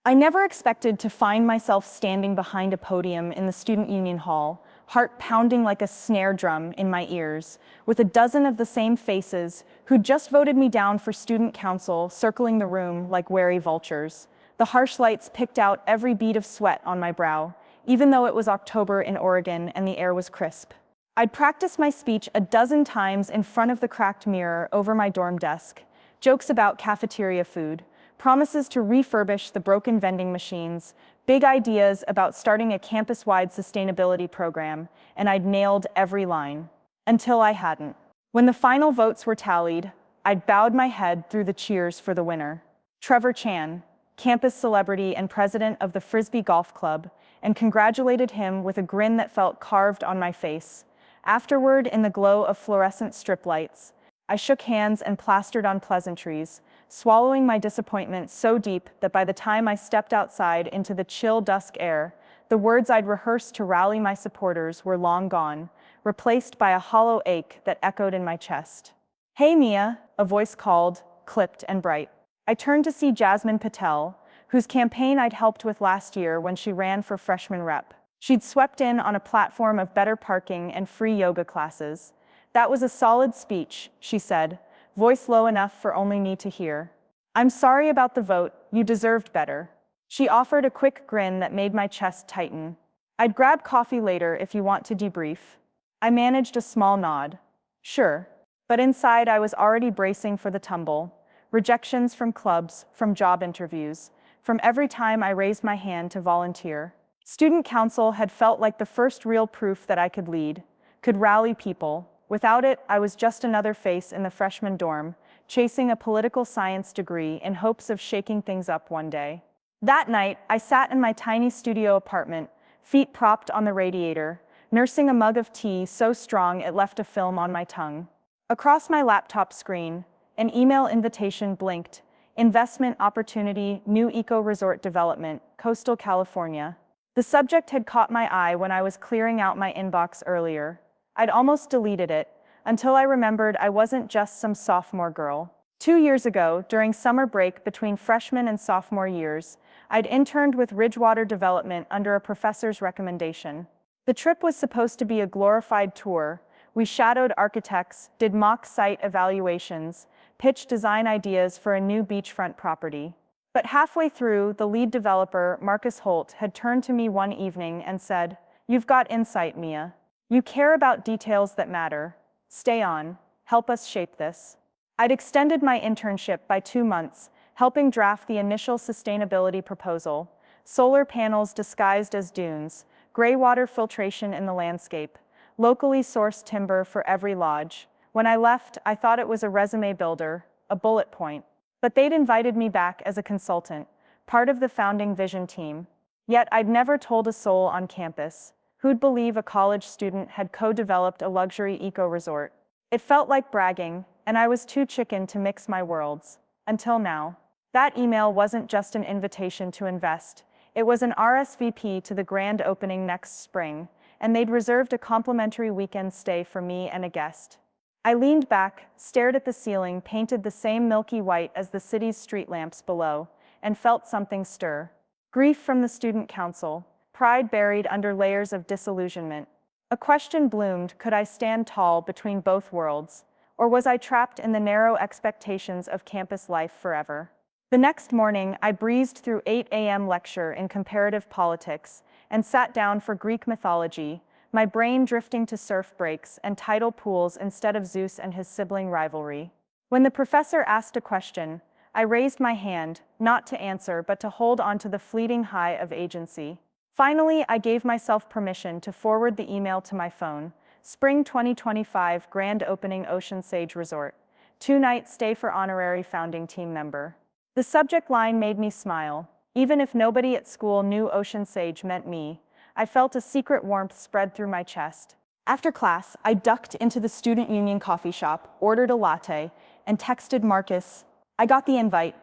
I never expected to find myself standing behind a podium in the Student Union Hall, heart pounding like a snare drum in my ears, with a dozen of the same faces who'd just voted me down for student council circling the room like wary vultures. The harsh lights picked out every bead of sweat on my brow, even though it was October in Oregon and the air was crisp. I'd practiced my speech a dozen times in front of the cracked mirror over my dorm desk, jokes about cafeteria food, promises to refurbish the broken vending machines, big ideas about starting a campus-wide sustainability program, and I'd nailed every line. Until I hadn't. When the final votes were tallied, I'd bowed my head through the cheers for the winner. Trevor Chan, campus celebrity and president of the Frisbee Golf Club, and congratulated him with a grin that felt carved on my face. Afterward, in the glow of fluorescent strip lights, I shook hands and plastered on pleasantries, swallowing my disappointment so deep that by the time I stepped outside into the chill dusk air, the words I'd rehearsed to rally my supporters were long gone, replaced by a hollow ache that echoed in my chest. "Hey, Mia," a voice called, clipped and bright. I turned to see Jasmine Patel, whose campaign I'd helped with last year when she ran for freshman rep. She'd swept in on a platform of better parking and free yoga classes. "That was a solid speech," she said, voice low enough for only me to hear. "I'm sorry about the vote, you deserved better." She offered a quick grin that made my chest tighten. "I'd grab coffee later if you want to debrief." I managed a small nod. "Sure." But inside I was already bracing for the tumble. Rejections from clubs, from job interviews, from every time I raised my hand to volunteer. Student council had felt like the first real proof that I could lead, could rally people. Without it, I was just another face in the freshman dorm, chasing a political science degree in hopes of shaking things up one day. That night, I sat in my tiny studio apartment, feet propped on the radiator, nursing a mug of tea so strong it left a film on my tongue. Across my laptop screen, an email invitation blinked. Investment opportunity, new eco-resort development, coastal California. The subject had caught my eye when I was clearing out my inbox earlier. I'd almost deleted it, until I remembered I wasn't just some sophomore girl. 2 years ago, during summer break between freshman and sophomore years, I'd interned with Ridgewater Development under a professor's recommendation. The trip was supposed to be a glorified tour. We shadowed architects, did mock site evaluations, pitched design ideas for a new beachfront property. But halfway through, the lead developer, Marcus Holt, had turned to me one evening and said, "You've got insight, Mia. You care about details that matter. Stay on. Help us shape this." I'd extended my internship by 2 months, helping draft the initial sustainability proposal: solar panels disguised as dunes, gray water filtration in the landscape, locally sourced timber for every lodge. When I left, I thought it was a resume builder, a bullet point. But they'd invited me back as a consultant, part of the founding vision team. Yet I'd never told a soul on campus. Who'd believe a college student had co-developed a luxury eco-resort? It felt like bragging, and I was too chicken to mix my worlds. Until now. That email wasn't just an invitation to invest. It was an RSVP to the grand opening next spring, and they'd reserved a complimentary weekend stay for me and a guest. I leaned back, stared at the ceiling painted the same milky white as the city's street lamps below, and felt something stir. Grief from the student council. Pride buried under layers of disillusionment. A question bloomed: could I stand tall between both worlds? Or was I trapped in the narrow expectations of campus life forever? The next morning, I breezed through 8 a.m. lecture in comparative politics and sat down for Greek mythology, my brain drifting to surf breaks and tidal pools instead of Zeus and his sibling rivalry. When the professor asked a question, I raised my hand, not to answer but to hold onto the fleeting high of agency. Finally, I gave myself permission to forward the email to my phone. Spring 2025 Grand Opening Ocean Sage Resort. 2-night stay for honorary founding team member. The subject line made me smile. Even if nobody at school knew Ocean Sage meant me, I felt a secret warmth spread through my chest. After class, I ducked into the student union coffee shop, ordered a latte, and texted Marcus, "I got the invite.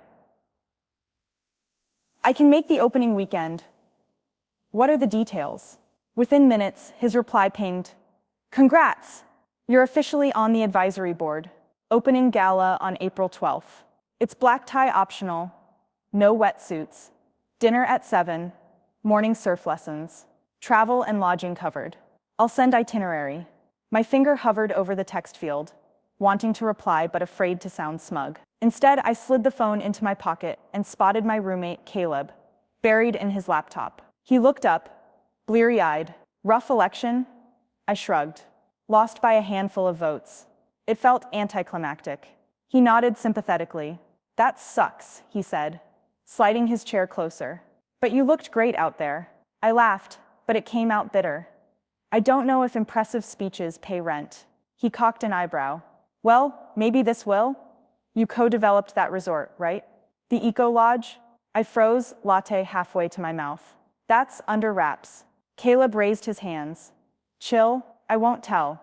I can make the opening weekend. What are the details?" Within minutes, his reply pinged, "Congrats! You're officially on the advisory board. Opening gala on April 12th. It's black tie optional. No wetsuits. Dinner at 7, morning surf lessons, travel and lodging covered. I'll send itinerary. My finger hovered over the text field, wanting to reply but afraid to sound smug. Instead, I slid the phone into my pocket and spotted my roommate, Caleb, buried in his laptop. He looked up, bleary-eyed. Rough election? I shrugged. Lost by a handful of votes. It felt anticlimactic. He nodded sympathetically. That sucks, he said, sliding his chair closer. But you looked great out there. I laughed, but it came out bitter. I don't know if impressive speeches pay rent. He cocked an eyebrow. Well, maybe this will? You co-developed that resort, right? The Eco Lodge? I froze, latte halfway to my mouth. That's under wraps. Caleb raised his hands. Chill, I won't tell.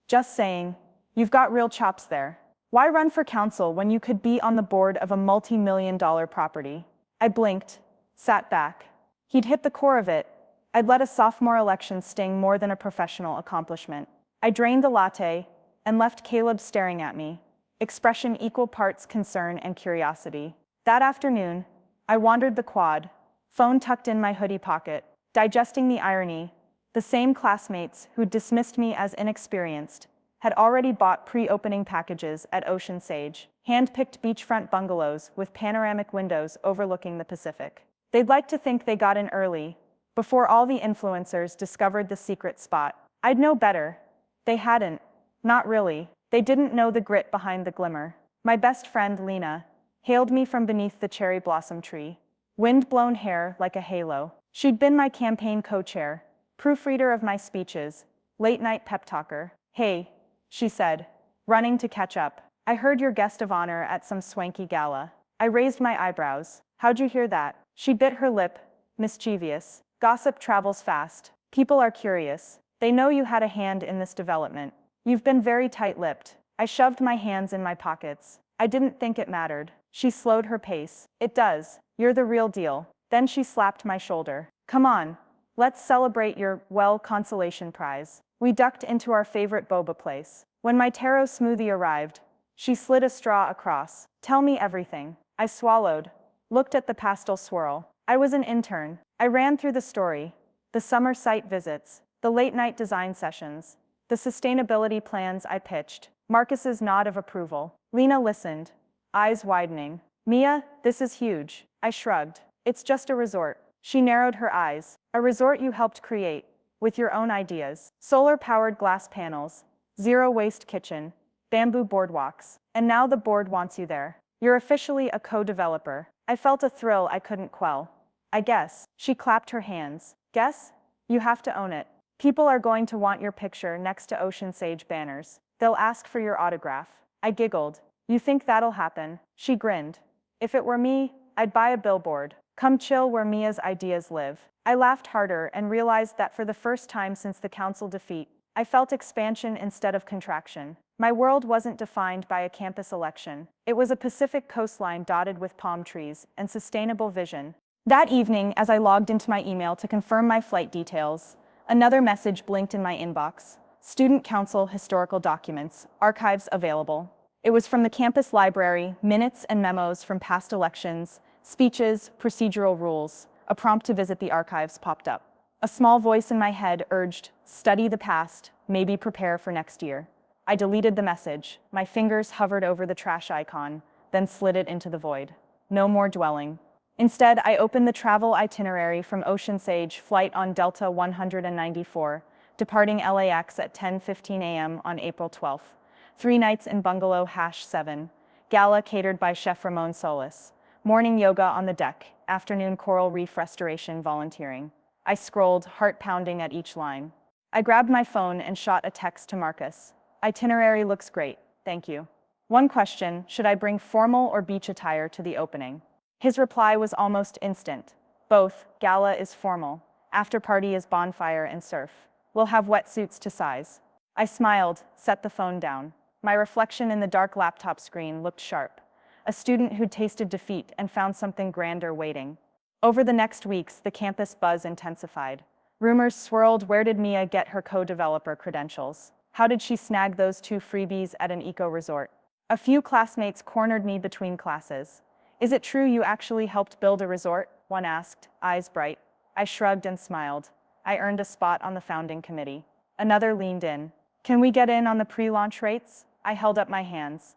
Just saying, you've got real chops there. Why run for council when you could be on the board of a multi-million-dollar property? I blinked, sat back. He'd hit the core of it. I'd let a sophomore election sting more than a professional accomplishment. I drained the latte and left Caleb staring at me, expression equal parts concern and curiosity. That afternoon, I wandered the quad, phone tucked in my hoodie pocket, digesting the irony. The same classmates who'd dismissed me as inexperienced had already bought pre-opening packages at Ocean Sage, hand-picked beachfront bungalows with panoramic windows overlooking the Pacific. They'd like to think they got in early, before all the influencers discovered the secret spot. I'd know better. They hadn't. Not really. They didn't know the grit behind the glimmer. My best friend, Lena, hailed me from beneath the cherry blossom tree, wind-blown hair like a halo. She'd been my campaign co-chair, proofreader of my speeches, late-night pep talker. Hey, she said, running to catch up. I heard you're guest of honor at some swanky gala. I raised my eyebrows. How'd you hear that? She bit her lip, mischievous. Gossip travels fast. People are curious. They know you had a hand in this development. You've been very tight-lipped. I shoved my hands in my pockets. I didn't think it mattered. She slowed her pace. It does. You're the real deal. Then she slapped my shoulder. Come on. Let's celebrate your, well, consolation prize. We ducked into our favorite boba place. When my taro smoothie arrived, she slid a straw across. Tell me everything. I swallowed, looked at the pastel swirl. I was an intern. I ran through the story, the summer site visits, the late-night design sessions, the sustainability plans I pitched. Marcus's nod of approval. Lena listened, eyes widening. Mia, this is huge. I shrugged. It's just a resort. She narrowed her eyes. A resort you helped create, with your own ideas. Solar-powered glass panels, zero-waste kitchen, bamboo boardwalks. And now the board wants you there. You're officially a co-developer. I felt a thrill I couldn't quell. I guess. She clapped her hands. Guess? You have to own it. People are going to want your picture next to Ocean Sage banners. They'll ask for your autograph. I giggled. You think that'll happen? She grinned. If it were me, I'd buy a billboard. Come chill where Mia's ideas live. I laughed harder and realized that for the first time since the council defeat, I felt expansion instead of contraction. My world wasn't defined by a campus election. It was a Pacific coastline dotted with palm trees and sustainable vision. That evening, as I logged into my email to confirm my flight details, another message blinked in my inbox. Student Council historical documents, archives available. It was from the campus library, minutes and memos from past elections, speeches, procedural rules. A prompt to visit the archives popped up. A small voice in my head urged, study the past, maybe prepare for next year. I deleted the message. My fingers hovered over the trash icon, then slid it into the void. No more dwelling. Instead, I opened the travel itinerary from Ocean Sage, flight on Delta 194, departing LAX at 10:15 a.m. on April 12th. 3 nights in bungalow #7, gala catered by Chef Ramon Solis. Morning yoga on the deck, afternoon coral reef restoration volunteering. I scrolled, heart pounding at each line. I grabbed my phone and shot a text to Marcus. Itinerary looks great, thank you. One question, should I bring formal or beach attire to the opening? His reply was almost instant. Both, gala is formal. After party is bonfire and surf. We'll have wetsuits to size. I smiled, set the phone down. My reflection in the dark laptop screen looked sharp. A student who'd tasted defeat and found something grander waiting. Over the next weeks, the campus buzz intensified. Rumors swirled, where did Mia get her co-developer credentials? How did she snag those 2 freebies at an eco-resort? A few classmates cornered me between classes. Is it true you actually helped build a resort? one asked, eyes bright. I shrugged and smiled. I earned a spot on the founding committee. Another leaned in. Can we get in on the pre-launch rates? I held up my hands.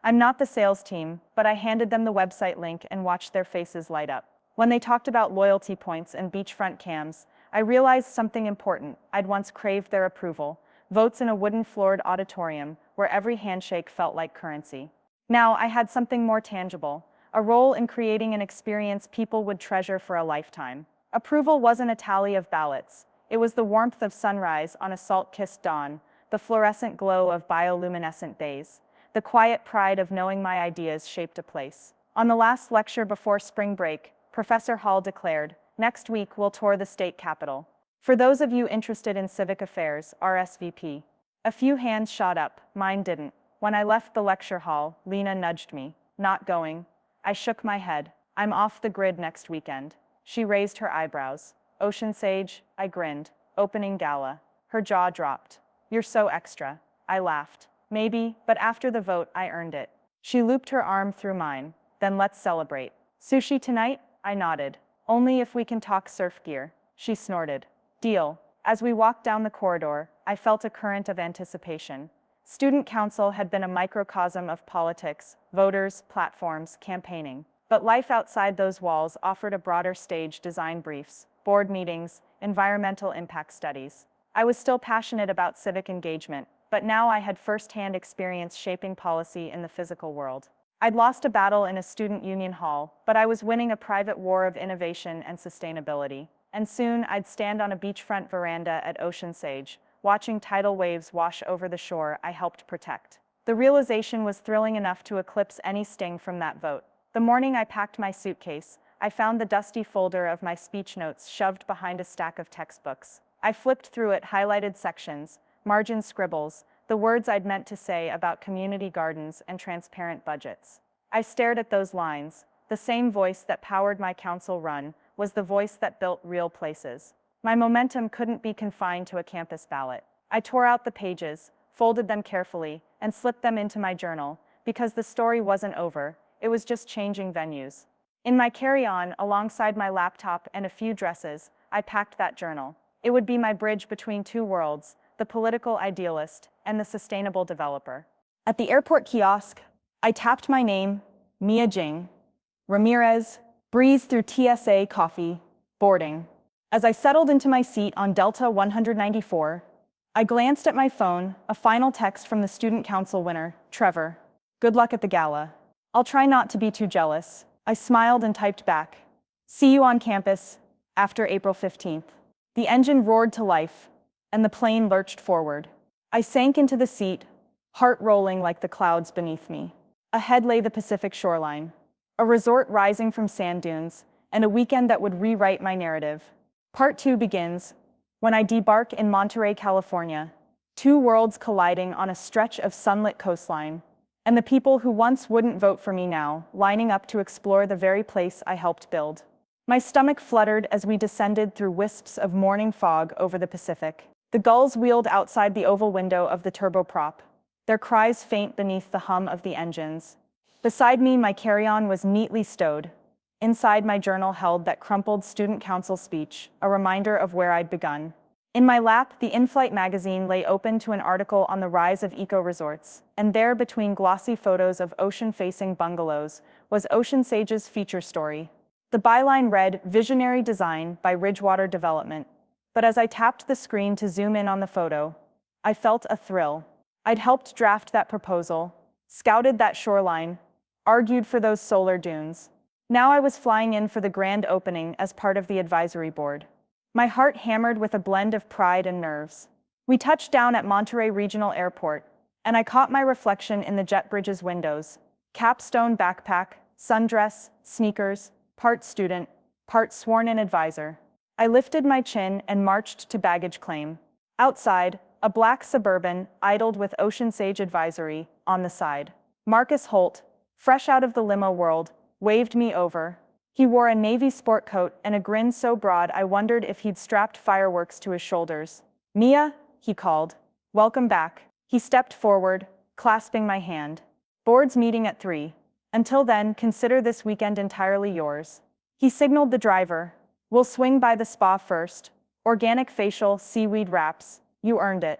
I'm not the sales team, but I handed them the website link and watched their faces light up. When they talked about loyalty points and beachfront cams, I realized something important. I'd once craved their approval. Votes in a wooden-floored auditorium where every handshake felt like currency. Now I had something more tangible, a role in creating an experience people would treasure for a lifetime. Approval wasn't a tally of ballots. It was the warmth of sunrise on a salt-kissed dawn, the fluorescent glow of bioluminescent days, the quiet pride of knowing my ideas shaped a place. On the last lecture before spring break, Professor Hall declared, "Next week we'll tour the state capitol. For those of you interested in civic affairs, RSVP." A few hands shot up, mine didn't. When I left the lecture hall, Lena nudged me. "Not going." I shook my head. "I'm off the grid next weekend." She raised her eyebrows. "Ocean Sage?" I grinned. "Opening gala." Her jaw dropped. "You're so extra." I laughed. "Maybe, but after the vote, I earned it." She looped her arm through mine. "Then let's celebrate." "Sushi tonight?" I nodded. "Only if we can talk surf gear." She snorted. "Deal." As we walked down the corridor, I felt a current of anticipation. Student council had been a microcosm of politics, voters, platforms, campaigning. But life outside those walls offered a broader stage: design briefs, board meetings, environmental impact studies. I was still passionate about civic engagement, but now I had first-hand experience shaping policy in the physical world. I'd lost a battle in a student union hall, but I was winning a private war of innovation and sustainability. And soon I'd stand on a beachfront veranda at Ocean Sage, watching tidal waves wash over the shore I helped protect. The realization was thrilling enough to eclipse any sting from that vote. The morning I packed my suitcase, I found the dusty folder of my speech notes shoved behind a stack of textbooks. I flipped through it, highlighted sections, margin scribbles, the words I'd meant to say about community gardens and transparent budgets. I stared at those lines. The same voice that powered my council run was the voice that built real places. My momentum couldn't be confined to a campus ballot. I tore out the pages, folded them carefully, and slipped them into my journal, because the story wasn't over, it was just changing venues. In my carry-on, alongside my laptop and a few dresses, I packed that journal. It would be my bridge between two worlds, the political idealist and the sustainable developer. At the airport kiosk, I tapped my name, Mia Jing. Ramirez, breezed through TSA coffee, boarding. As I settled into my seat on Delta 194, I glanced at my phone, a final text from the student council winner, Trevor. "Good luck at the gala. I'll try not to be too jealous." I smiled and typed back. "See you on campus, after April 15th. The engine roared to life, and the plane lurched forward. I sank into the seat, heart rolling like the clouds beneath me. Ahead lay the Pacific shoreline, a resort rising from sand dunes, and a weekend that would rewrite my narrative. Part 2 begins when I debark in Monterey, California, two worlds colliding on a stretch of sunlit coastline, and the people who once wouldn't vote for me now lining up to explore the very place I helped build. My stomach fluttered as we descended through wisps of morning fog over the Pacific. The gulls wheeled outside the oval window of the turboprop, their cries faint beneath the hum of the engines. Beside me, my carry-on was neatly stowed. Inside, my journal held that crumpled student council speech, a reminder of where I'd begun. In my lap, the in-flight magazine lay open to an article on the rise of eco-resorts, and there, between glossy photos of ocean-facing bungalows, was Ocean Sage's feature story. The byline read, "Visionary Design by Ridgewater Development." But as I tapped the screen to zoom in on the photo, I felt a thrill. I'd helped draft that proposal, scouted that shoreline, argued for those solar dunes. Now I was flying in for the grand opening as part of the advisory board. My heart hammered with a blend of pride and nerves. We touched down at Monterey Regional Airport, and I caught my reflection in the JetBridge's windows. Capstone backpack, sundress, sneakers, part student, part sworn-in advisor. I lifted my chin and marched to baggage claim. Outside, a black Suburban idled with Ocean Sage Advisory on the side. Marcus Holt, fresh out of the limo world, waved me over. He wore a navy sport coat and a grin so broad I wondered if he'd strapped fireworks to his shoulders. "Mia," he called. "Welcome back." He stepped forward, clasping my hand. "Board's meeting at 3. Until then, consider this weekend entirely yours." He He signaled the driver. We'll swing by the spa first. Organic facial, seaweed wraps. You earned it.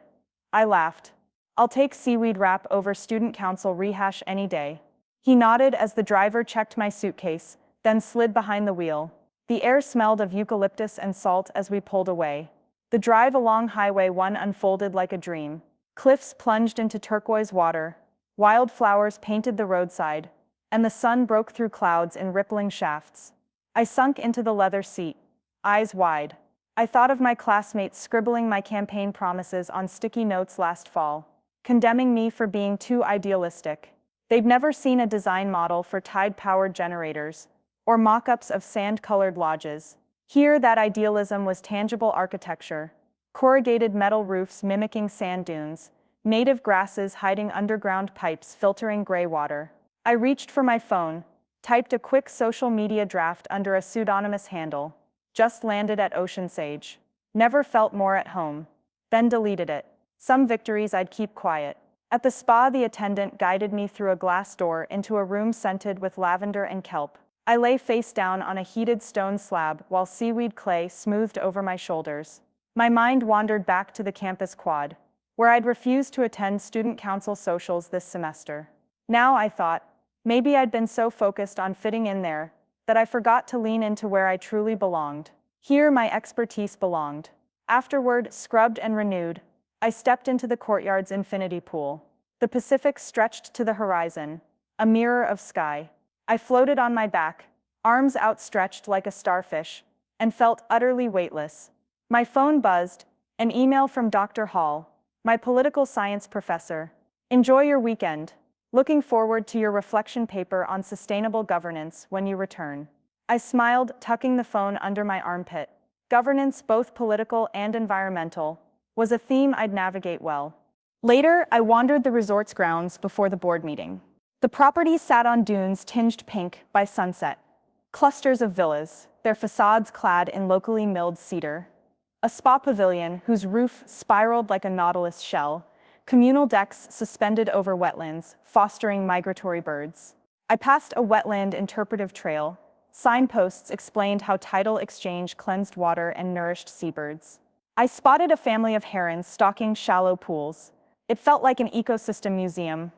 I laughed. I'll take seaweed wrap over student council rehash any day. He nodded as the driver checked my suitcase, then slid behind the wheel. The air smelled of eucalyptus and salt as we pulled away. The drive along Highway 1 unfolded like a dream. Cliffs plunged into turquoise water, wildflowers painted the roadside, and the sun broke through clouds in rippling shafts. I sunk into the leather seat, eyes wide. I thought of my classmates scribbling my campaign promises on sticky notes last fall, condemning me for being too idealistic. They'd never seen a design model for tide-powered generators, or mock-ups of sand-colored lodges. Here, that idealism was tangible architecture, corrugated metal roofs mimicking sand dunes, native grasses hiding underground pipes filtering gray water. I reached for my phone, typed a quick social media draft under a pseudonymous handle. Just landed at Ocean Sage. Never felt more at home. Then deleted it. Some victories I'd keep quiet. At the spa, the attendant guided me through a glass door into a room scented with lavender and kelp. I lay face down on a heated stone slab while seaweed clay smoothed over my shoulders. My mind wandered back to the campus quad, where I'd refused to attend student council socials this semester. Now, I thought, maybe I'd been so focused on fitting in there that I forgot to lean into where I truly belonged. Here, my expertise belonged. Afterward, scrubbed and renewed, I stepped into the courtyard's infinity pool. The Pacific stretched to the horizon, a mirror of sky. I floated on my back, arms outstretched like a starfish, and felt utterly weightless. My phone buzzed, an email from Dr. Hall, my political science professor. Enjoy your weekend. Looking forward to your reflection paper on sustainable governance when you return. I smiled, tucking the phone under my armpit. Governance, both political and environmental, was a theme I'd navigate well. Later, I wandered the resort's grounds before the board meeting. The property sat on dunes tinged pink by sunset. Clusters of villas, their facades clad in locally milled cedar. A spa pavilion whose roof spiraled like a nautilus shell. Communal decks suspended over wetlands, fostering migratory birds. I passed a wetland interpretive trail. Signposts explained how tidal exchange cleansed water and nourished seabirds. I spotted a family of herons stalking shallow pools. It felt like an ecosystem museum,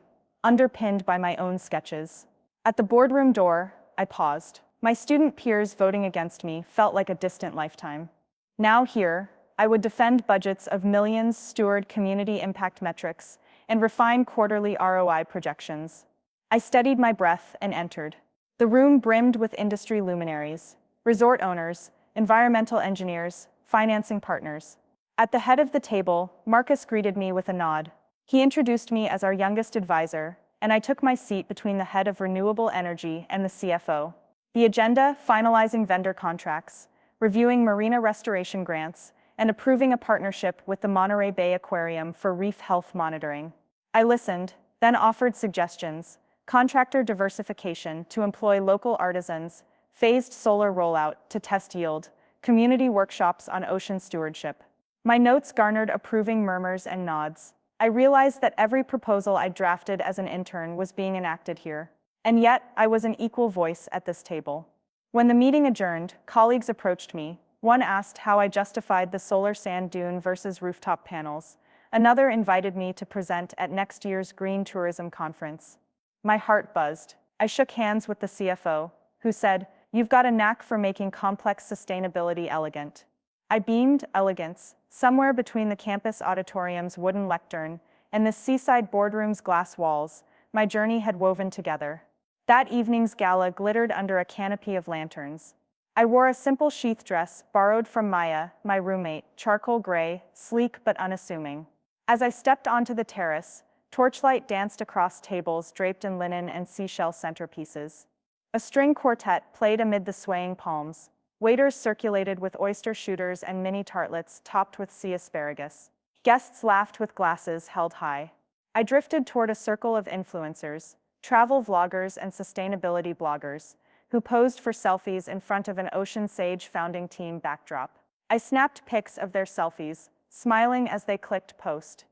underpinned by my own sketches. At the boardroom door, I paused. My student peers voting against me felt like a distant lifetime. Now here, I would defend budgets of millions, steward community impact metrics, and refine quarterly ROI projections. I steadied my breath and entered. The room brimmed with industry luminaries, resort owners, environmental engineers, financing partners. At the head of the table, Marcus greeted me with a nod. He introduced me as our youngest advisor, and I took my seat between the head of renewable energy and the CFO. The agenda: finalizing vendor contracts, reviewing marina restoration grants, and approving a partnership with the Monterey Bay Aquarium for reef health monitoring. I listened, then offered suggestions: contractor diversification to employ local artisans, phased solar rollout to test yield, community workshops on ocean stewardship. My notes garnered approving murmurs and nods. I realized that every proposal I drafted as an intern was being enacted here. And yet, I was an equal voice at this table. When the meeting adjourned, colleagues approached me. One asked how I justified the solar sand dune versus rooftop panels. Another invited me to present at next year's Green Tourism Conference. My heart buzzed. I shook hands with the CFO, who said, "You've got a knack for making complex sustainability elegant." I beamed elegance, somewhere between the campus auditorium's wooden lectern and the seaside boardroom's glass walls. My journey had woven together. That evening's gala glittered under a canopy of lanterns. I wore a simple sheath dress borrowed from Maya, my roommate, charcoal gray, sleek but unassuming. As I stepped onto the terrace, torchlight danced across tables draped in linen and seashell centerpieces. A string quartet played amid the swaying palms. Waiters circulated with oyster shooters and mini tartlets topped with sea asparagus. Guests laughed with glasses held high. I drifted toward a circle of influencers, travel vloggers and sustainability bloggers, who posed for selfies in front of an Ocean Sage founding team backdrop. I snapped pics of their selfies, smiling as they clicked post.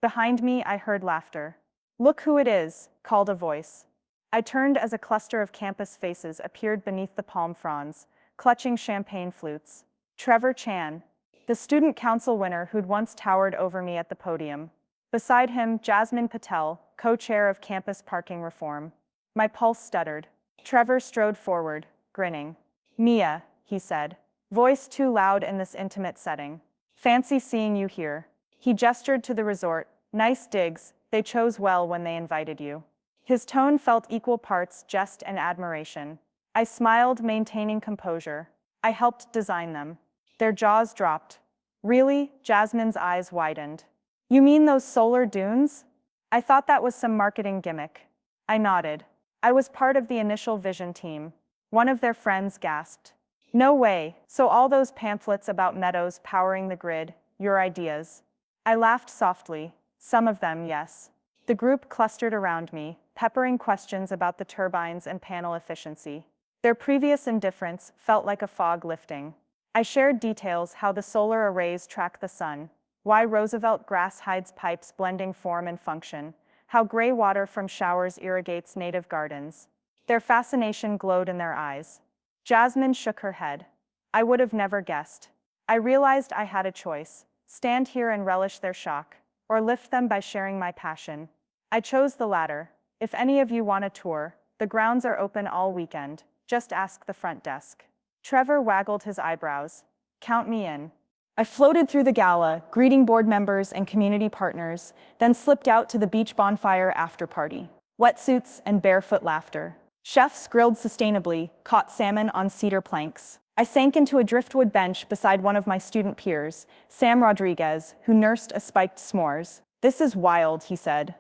Behind me, I heard laughter. "Look who it is," called a voice. I turned as a cluster of campus faces appeared beneath the palm fronds, clutching champagne flutes. Trevor Chan, the student council winner who'd once towered over me at the podium. Beside him, Jasmine Patel, co-chair of campus parking reform. My pulse stuttered. Trevor strode forward, grinning. "Mia," he said, voice too loud in this intimate setting. "Fancy seeing you here." He gestured to the resort. "Nice digs, they chose well when they invited you." His tone felt equal parts jest and admiration. I smiled, maintaining composure. "I helped design them." Their jaws dropped. "Really?" Jasmine's eyes widened. "You mean those solar dunes?" "I thought that was some marketing gimmick." I nodded. "I was part of the initial vision team." One of their friends gasped. "No way, so all those pamphlets about meadows powering the grid, your ideas?" I laughed softly. "Some of them, yes." The group clustered around me, peppering questions about the turbines and panel efficiency. Their previous indifference felt like a fog lifting. I shared details: how the solar arrays track the sun, why Roosevelt grass hides pipes blending form and function, how gray water from showers irrigates native gardens. Their fascination glowed in their eyes. Jasmine shook her head. "I would have never guessed." I realized I had a choice: stand here and relish their shock, or lift them by sharing my passion. I chose the latter. "If any of you want a tour, the grounds are open all weekend. Just ask the front desk." Trevor waggled his eyebrows. "Count me in." I floated through the gala, greeting board members and community partners, then slipped out to the beach bonfire after party. Wetsuits and barefoot laughter. Chefs grilled sustainably, caught salmon on cedar planks. I sank into a driftwood bench beside one of my student peers, Sam Rodriguez, who nursed a spiked s'mores. "This is wild," he said,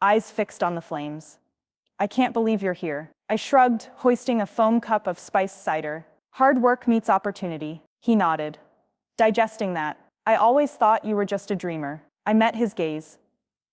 eyes fixed on the flames. "I can't believe you're here." I shrugged, hoisting a foam cup of spiced cider. "Hard work meets opportunity." He nodded. "Digesting that. I always thought you were just a dreamer." I met his gaze.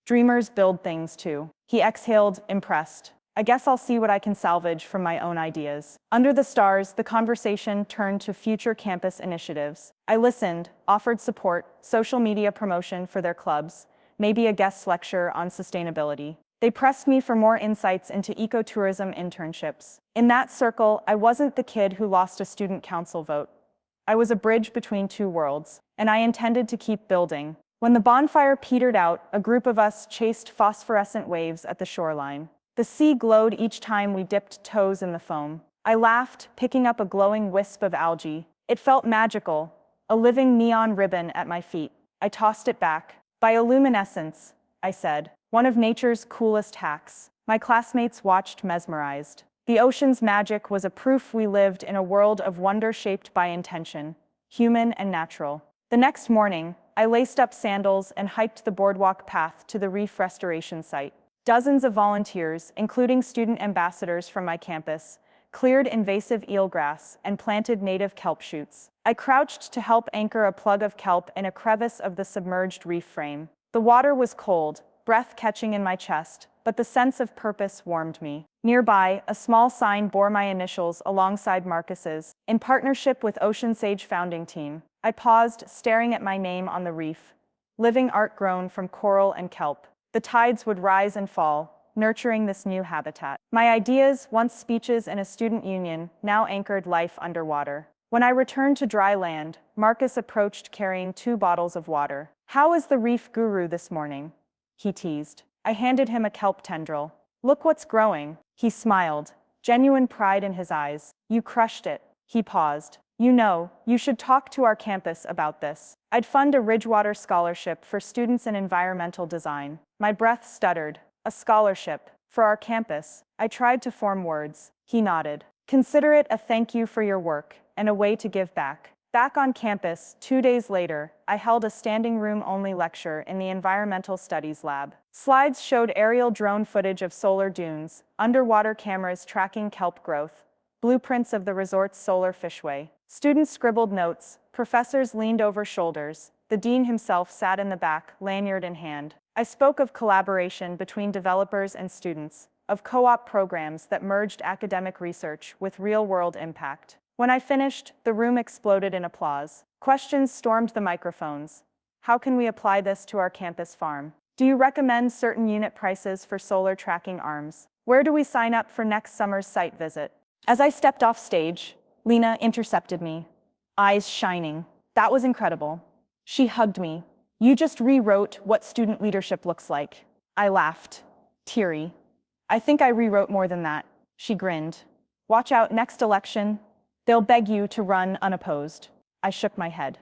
"Dreamers build things too." He exhaled, impressed. "I guess I'll see what I can salvage from my own ideas." Under the stars, the conversation turned to future campus initiatives. I listened, offered support, social media promotion for their clubs, maybe a guest lecture on sustainability. They pressed me for more insights into ecotourism internships. In that circle, I wasn't the kid who lost a student council vote. I was a bridge between two worlds, and I intended to keep building. When the bonfire petered out, a group of us chased phosphorescent waves at the shoreline. The sea glowed each time we dipped toes in the foam. I laughed, picking up a glowing wisp of algae. It felt magical, a living neon ribbon at my feet. I tossed it back. "Bioluminescence," I said, "one of nature's coolest hacks." My classmates watched mesmerized. The ocean's magic was a proof we lived in a world of wonder shaped by intention, human and natural. The next morning, I laced up sandals and hiked the boardwalk path to the reef restoration site. Dozens of volunteers, including student ambassadors from my campus, cleared invasive eelgrass and planted native kelp shoots. I crouched to help anchor a plug of kelp in a crevice of the submerged reef frame. The water was cold, breath catching in my chest, but the sense of purpose warmed me. Nearby, a small sign bore my initials alongside Marcus's, "In partnership with Ocean Sage Founding Team." I paused, staring at my name on the reef. Living art grown from coral and kelp. The tides would rise and fall, nurturing this new habitat. My ideas, once speeches in a student union, now anchored life underwater. When I returned to dry land, Marcus approached carrying 2 bottles of water. "How is the reef guru this morning?" he teased. I handed him a kelp tendril. "Look what's growing." He smiled, genuine pride in his eyes. "You crushed it." He paused. "You know, you should talk to our campus about this. I'd fund a Ridgewater scholarship for students in environmental design." My breath stuttered. "A scholarship? For our campus?" I tried to form words. He nodded. "Consider it a thank you for your work, and a way to give back." Back on campus, 2 days later, I held a standing room-only lecture in the Environmental Studies lab. Slides showed aerial drone footage of solar dunes, underwater cameras tracking kelp growth, blueprints of the resort's solar fishway. Students scribbled notes, professors leaned over shoulders, the dean himself sat in the back, lanyard in hand. I spoke of collaboration between developers and students, of co-op programs that merged academic research with real-world impact. When I finished, the room exploded in applause. Questions stormed the microphones. How can we apply this to our campus farm? Do you recommend certain unit prices for solar tracking arms? Where do we sign up for next summer's site visit? As I stepped off stage, Lena intercepted me, eyes shining. That was incredible. She hugged me. You just rewrote what student leadership looks like. I laughed, teary. I think I rewrote more than that. She grinned. Watch out, next election. They'll beg you to run unopposed. I shook my head.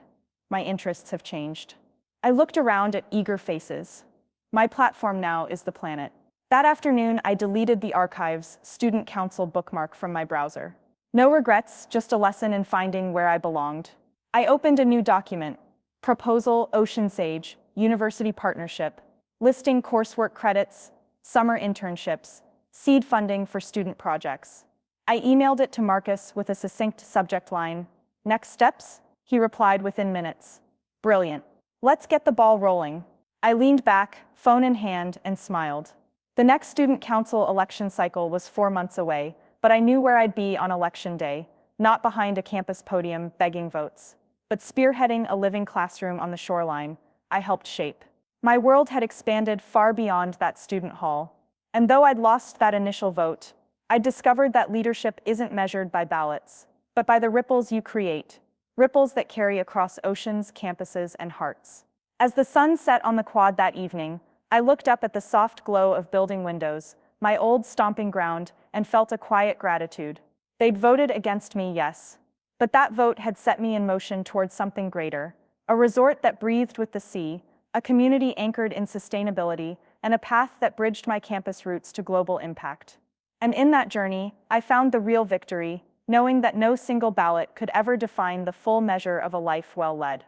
My interests have changed. I looked around at eager faces. My platform now is the planet. That afternoon, I deleted the archive's student council bookmark from my browser. No regrets, just a lesson in finding where I belonged. I opened a new document, Proposal Ocean Sage, University Partnership, listing coursework credits, summer internships, seed funding for student projects. I emailed it to Marcus with a succinct subject line. Next steps? He replied within minutes. Brilliant. Let's get the ball rolling. I leaned back, phone in hand, and smiled. The next student council election cycle was 4 months away, but I knew where I'd be on election day, not behind a campus podium begging votes, but spearheading a living classroom on the shoreline I helped shape. My world had expanded far beyond that student hall. And though I'd lost that initial vote, I discovered that leadership isn't measured by ballots, but by the ripples you create, ripples that carry across oceans, campuses, and hearts. As the sun set on the quad that evening, I looked up at the soft glow of building windows, my old stomping ground, and felt a quiet gratitude. They'd voted against me, yes, but that vote had set me in motion towards something greater, a resort that breathed with the sea, a community anchored in sustainability, and a path that bridged my campus roots to global impact. And in that journey, I found the real victory, knowing that no single ballot could ever define the full measure of a life well led.